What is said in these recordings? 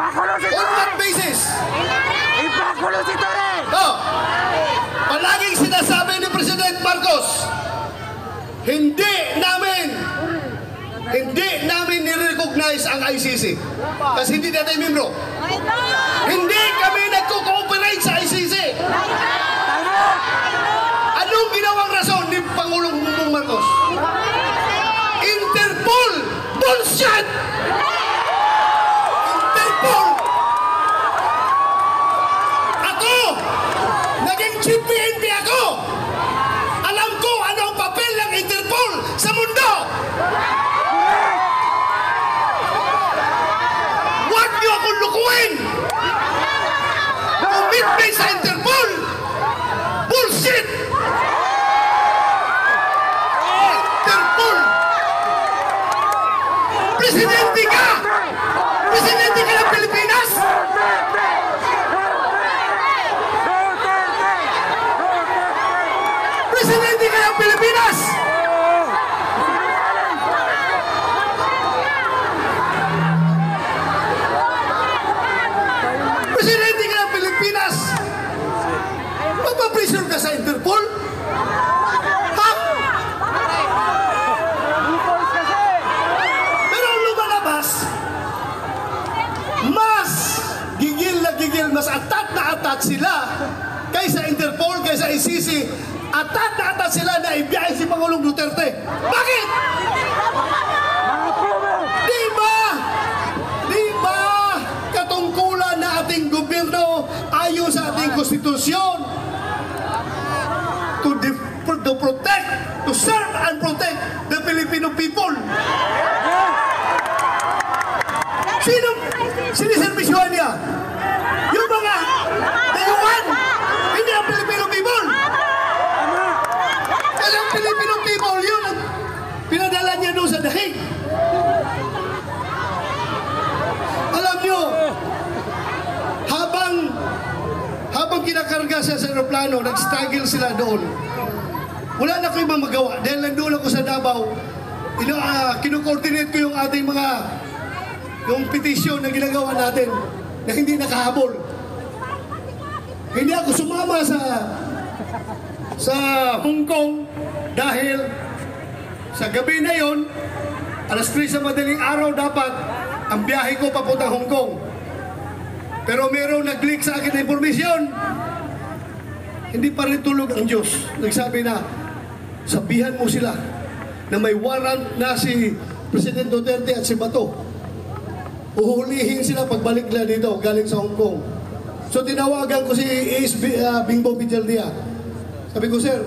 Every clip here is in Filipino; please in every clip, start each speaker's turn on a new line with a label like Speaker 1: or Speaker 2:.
Speaker 1: Ipakulo si
Speaker 2: On
Speaker 1: Torre!
Speaker 2: what basis?
Speaker 1: Ipakulo si Torre!
Speaker 2: Palaging sinasabi ni President Marcos, hindi namin nire-recognize ang ICC. Kasi hindi natin membro. Hindi kami nagko-cooperate sa ICC. Anong ginawang rason ni Pangulong Bongbong Marcos? Interpol! Bullshit! Interpol! Ako! Naging chief PNP ako! Alam ko ano ang papel ng Interpol sa mundo! Huwag niyo akong lukuin! Commitment sa Interpol! Bullshit! Interpol! Presidente ka! Presidente ka ng Pilipinas! Presidente ka ng Pilipinas! Presidente ka ng Pilipinas! Magpapressure ka sa Interpol? Ha? Pero ang lumalabas, mas gigil na gigil, mas atat sila kaysa Interpol, kaysa ICC. Atat sila na ibiyahe si Pangulong Duterte. Bakit? Di ba katungkulan na ating gobyerno ayon sa ating konstitusyon to protect, to serve and protect the Filipino people? Siniservisyohan niya? Yung mga dayuhan, hindi ang Filipino people. Kasi ang Filipino people, yun ang pinadala niya doon sa dahig. Alam niyo, habang kinakarga siya sa aeroplano, nag-struggle sila doon. Wala na ko ibang magawa. Dahil nandun ako sa Davao, kinu-coordinate ko yung ating yung petisyon na ginagawa natin na hindi nakahabol. Hindi ako sumama sa Hong Kong dahil sa gabi na yon, alas 3 sa madaling araw dapat ang biyahe ko papuntang Hong Kong. Pero merong nag-leak sa akin na informasyon. Hindi pa rin tulog ang Diyos. Nagsabi na, sabihan mo sila na may warrant na si President Duterte at si Bato. Uhulihin sila pagbalik nila dito galing sa Hong Kong. So tinawagan ko si Ace Bingbo Pijaldia. Sabi ko, sir,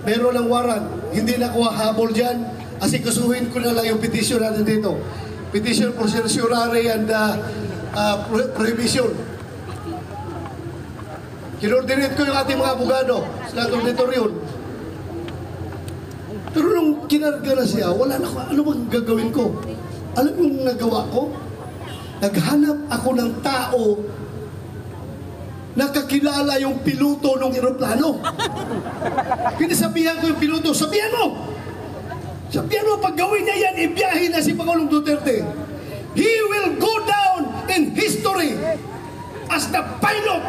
Speaker 2: meron ng warrant, hindi na ko habol dyan. Asikasuhin ko na lang yung petition natin dito. Petition for certiorari and prohibition. Kinordinate ko yung ating mga abogado sa auditorium. Pero nung kinarga na siya, wala na ko, ano bang gagawin ko? Alam mo yung nagawa ko? Naghanap ako ng tao nakakilala yung piloto ng eroplano. Pinasabihan ko yung piloto, sabihan mo, pag gawin niya yan, ibiyahin na si Pangulong Duterte. He will go down in history as the pilot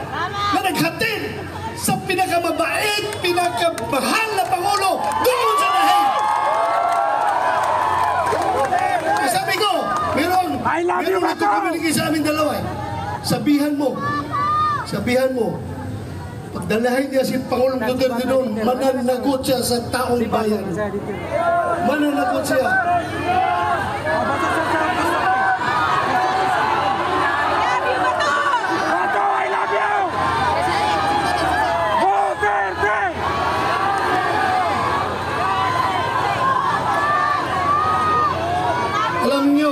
Speaker 2: na naghatid sa pinakamabait, pinakamahal na Pangulo doon sa dahig. Sabi ko, meron ito communicate sa amin dalawa. Sabihan mo, pagdalahin niya si Pangulong Duterte doon, mananagot siya sa taong bayan. Mananagot siya. Alam niyo,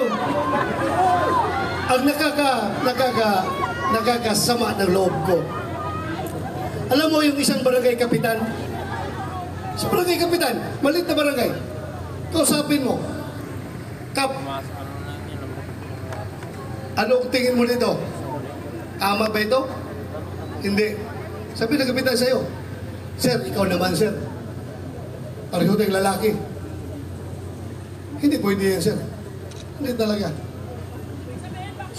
Speaker 2: ang nakakasama ng loob ko. Alam mo yung isang barangay kapitan? Sa barangay kapitan, maliit na barangay. Kausapin mo. Kap, anong tingin mo nito? Tama ba ito? Hindi. Sabi ng kapitan sa'yo, sir, ikaw naman, sir. Pareho tayong lalaki. Hindi pwede yan, sir. Hindi talaga.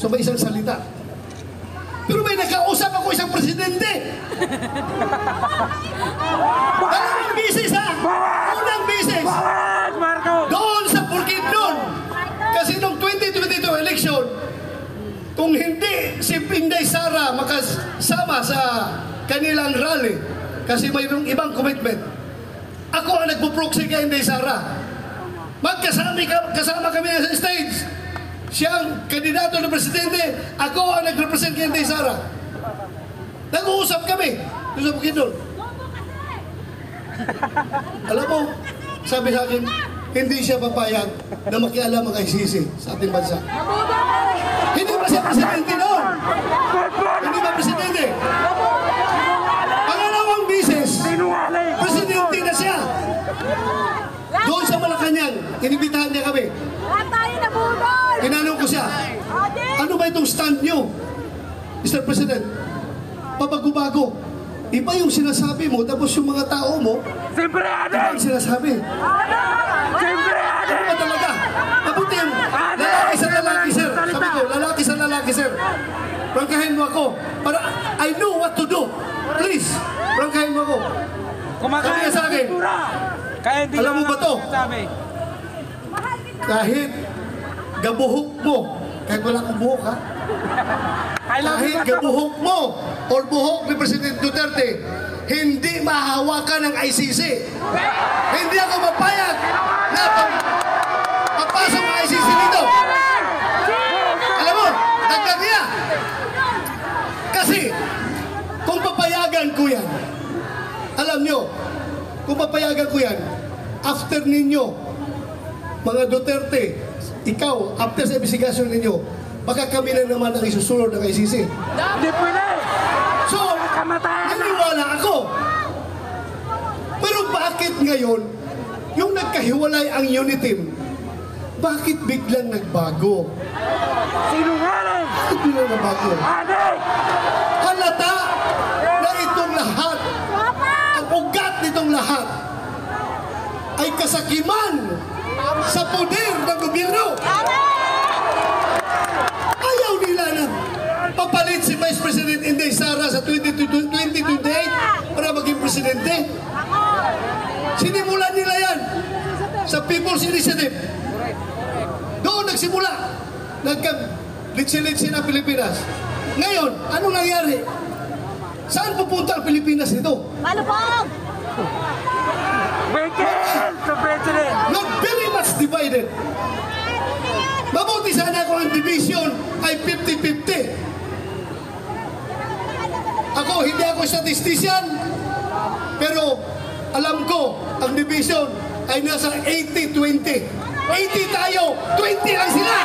Speaker 2: sa may isang salita. Pero may nakausap ako isang presidente. Dalawang bisis ha! Unang bisis!
Speaker 1: Marco!
Speaker 2: Doon sa Bukidnon. Kasi nung 2022 election, kung hindi si Inday Sara makasama sa kanilang rally, kasi mayroong ibang commitment, ako ang nagpo-proxy kay Inday Sara. Kasama kami sa stage. Siya ang kandidato ng presidente, ako ang nag-represent kay Inday Sara. Nag-uusap kami doon sa Bukidnon. Alam mo, sabi sa akin, hindi siya papayag na makialam ang ICC sa ating bansa. Hindi ba siya presidente noon? Hindi ba presidente? Pangalawang bisis, presidente na siya. Doon sa Malacanang, inibitahan niya kami. Tinanong ko siya, ano ba itong stand niyo, Mr. President? Pabago-bago. Iba yung sinasabi mo, tapos yung mga tao mo,
Speaker 1: Siyempre,
Speaker 2: iba ang sinasabi.
Speaker 1: Siyempre,
Speaker 2: Ano ba talaga? Mabuti yung lalaki sa lalaki, sir. Sabi ko, lalaki sa lalaki, sir. Prangkahin mo ako. Para I know what to do. Please, prangkahin mo ako. Sabi niya sa akin, alam mo ba to? Kahit gabuhok mo, kahit wala kong buhok ha, kahit gabuhok mo or buhok ni President Duterte, hindi mahawakan ng ICC. Hindi ako mapayag na papasok ang ICC dito. Alam mo, dagdag niya. Kasi, kung papayagan ko yan, alam nyo, kung papayagan ko yan, after ninyo, mga Duterte, ikaw, after sa investigasyon ninyo, baka kami na naman ang isusunod ng ICC.
Speaker 1: Hindi pwede!
Speaker 2: So, naniwala ako. Pero bakit ngayon, yung nagkahiwalay ang Unitim, bakit biglang nagbago?
Speaker 1: Sinungaling!
Speaker 2: Bakit biglang nagbago?
Speaker 1: Adik!
Speaker 2: Halata na itong lahat, ang ugat nitong lahat, ay kasakiman sa poder ng gobyerno. Ayaw nila na papalit si Vice President Inday Sara sa 2028 para maging presidente. Sinimulan nila yan sa People's Initiative. Doon nagsimula. Nagka-litsi-litsi na Pilipinas. Ngayon, anong nangyari? Saan pupunta ang Pilipinas nito?
Speaker 3: Malupog!
Speaker 1: Wicked! To President!
Speaker 2: Not very much divided. Mabuti sana kung ang division ay 50-50. Ako, hindi ako statistician, pero alam ko, ang division ay nasa 80-20. 80 tayo, 20 lang sila!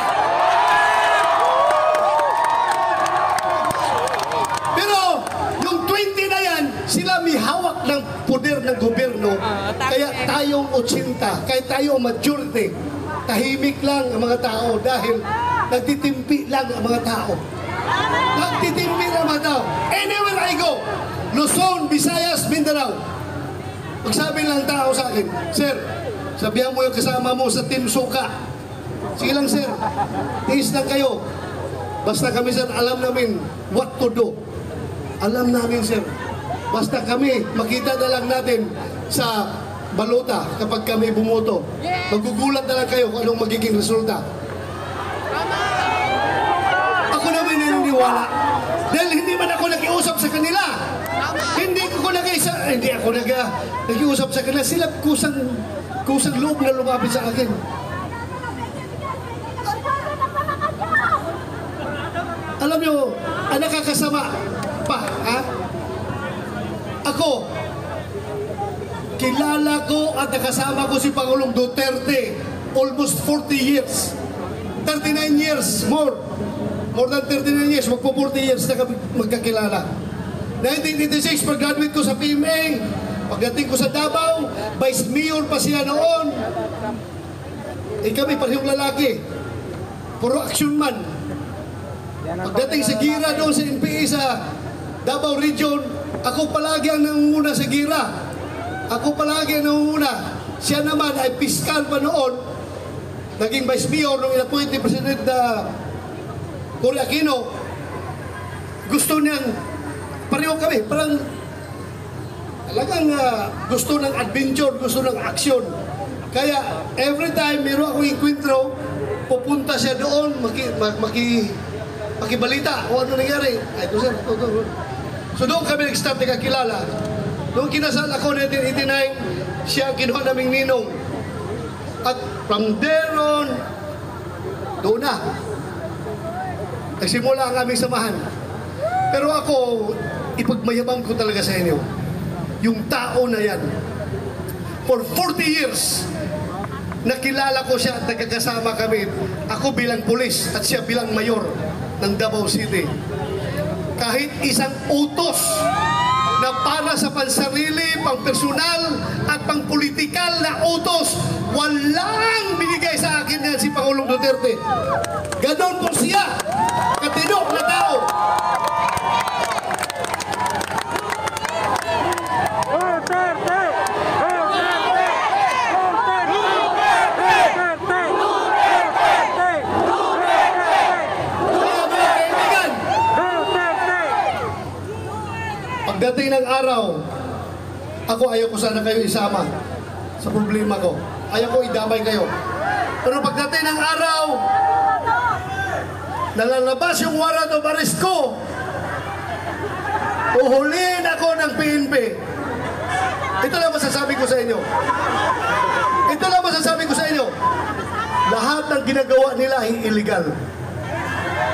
Speaker 2: Pero, yung 20 na yan, sila may hawak ng poder ng gobyerno, kaya tayong 80, kaya tayong majority, tahimik lang ang mga tao dahil nagtitimpi lang ang mga tao. Nagtitimpi lang ang mga tao. Anywhere I go, Luzon, Visayas, Mindanao, magsabi lang tao sa akin, Sir, sabihan mo yung kasama mo sa Team Suka. Sige lang, sir. Tiis lang kayo. Basta kami, sir, alam namin what to do. Alam namin, sir. Basta kami, makita na lang natin sa balota kapag kami bumoto. Magugulat na lang kayo kung anong magiging resulta. Ako naman naniniwala. Dahil hindi man ako nakiusap sa kanila. Hindi ako nakiusap sa kanila. Sila kusang loob na lumapit sa akin. Alam nyo, ang nakakasama pa, ha? Ako, kilala ko at nakasama ko si Pangulong Duterte almost 40 years. 39 years, more than 39 years, magpo 40 years na kami magkakilala. 1986, pag-graduate ko sa PMA, pagdating ko sa Davao, Vice Mayor pa siya noon. Kami parehong lalaki, puro action man. Pagdating sa Gira doon sa NPA sa Davao Region, ako palagi ang nangunguna sa Gira. Ako palagi ang nangunguna. Siya naman ay piskal pa noon. Naging Vice Mayor nung inappoint ni President Cory Aquino, gusto niyang, pareho kami, parang talagang gusto ng adventure, gusto ng aksyon. Kaya every time meron akong enkwentro, pupunta siya doon, makibalita o ano nangyari. Ay, ito sir, ito. So doon kami nag-start nagkakilala. Noong kinasal ako 1989, siya ang kinuha naming ninong. At from there on, doon na. Nagsimula ang aming samahan. Pero ako, ipagmayabang ko talaga sa inyo. Yung tao na yan. For 40 years, nakilala ko siya at nagkakasama kami. Ako bilang pulis at siya bilang mayor ng Davao City. Kahit isang utos na para sa pansarili, pang-personal at pang-politikal na utos, walang binigay sa akin yan si Pangulong Duterte. Ganon po siya, katino na tao.
Speaker 1: Duterte!
Speaker 2: Pagdating ng araw, ako ayaw ko sana kayo isama sa problema ko. Ayaw ko idamay kayo. Pero pagdating ng araw, nalalabas yung warrant of arrest ko. Uhulihin ako ng PNP. Ito lang masasabi ko sa inyo. Ito lang masasabi ko sa inyo. Lahat ng ginagawa nila ay illegal.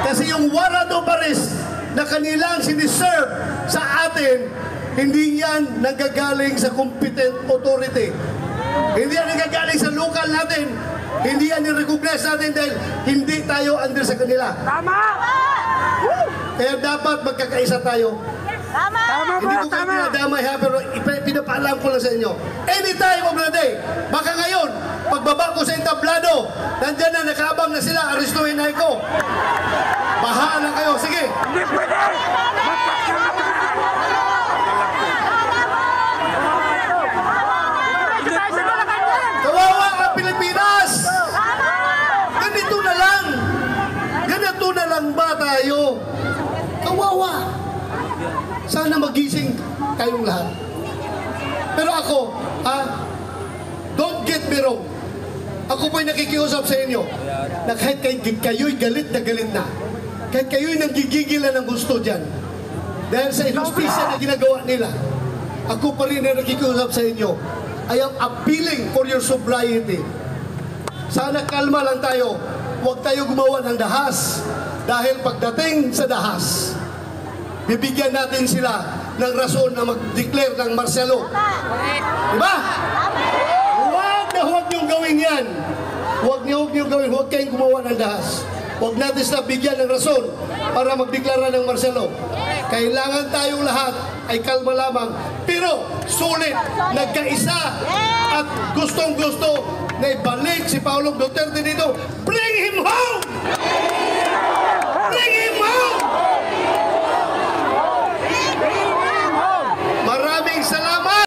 Speaker 2: Kasi yung warrant of arrest na kanilang siniserve sa atin, hindi yan nagagaling sa competent authority. Hindi yan nagagaling sa local natin. Hindi yan ni-recognize natin dahil hindi tayo under sa kanila.
Speaker 1: Tama!
Speaker 2: Kaya dapat magkakaisa tayo.
Speaker 1: Tama
Speaker 2: Hindi ko kayo pinadamay ha, pero pinapaalam ko lang sa inyo. Anytime of the day, baka ngayon, pagbaba ko sa entablado, nandyan na, nakaabang na sila, arestuhin na ko. Bahala kayo, sige.
Speaker 1: Hindi pwede!
Speaker 2: Kawawa ang Pilipinas! Ganito na lang! Ganito na lang ba tayo? Kawawa! Sana magising kayong lahat. Pero ako, don't get me wrong. Ako po'y nakikiusap sa inyo na kahit kayo'y galit na, kahit kayo'y nanggigigilan ng gusto dyan, dahil sa inustisya na ginagawa nila, ako pa rin na nakikiusap sa inyo. I am appealing for your sobriety. Sana kalma lang tayo. Huwag tayo gumawa ng dahas. Dahil pagdating sa dahas, bibigyan natin sila ng rason na mag-declare ng martial law. Diba? Huwag niyong gawin yan. Huwag niyong gawin. Huwag kayong gumawa ng dahas. Huwag natin sila bigyan ng rason para magdeklara ng martial law. Kailangan tayong lahat ay kalma lamang. Pero sulit, nagkaisa at gustong-gusto na ibalik si Pangulong Duterte dito.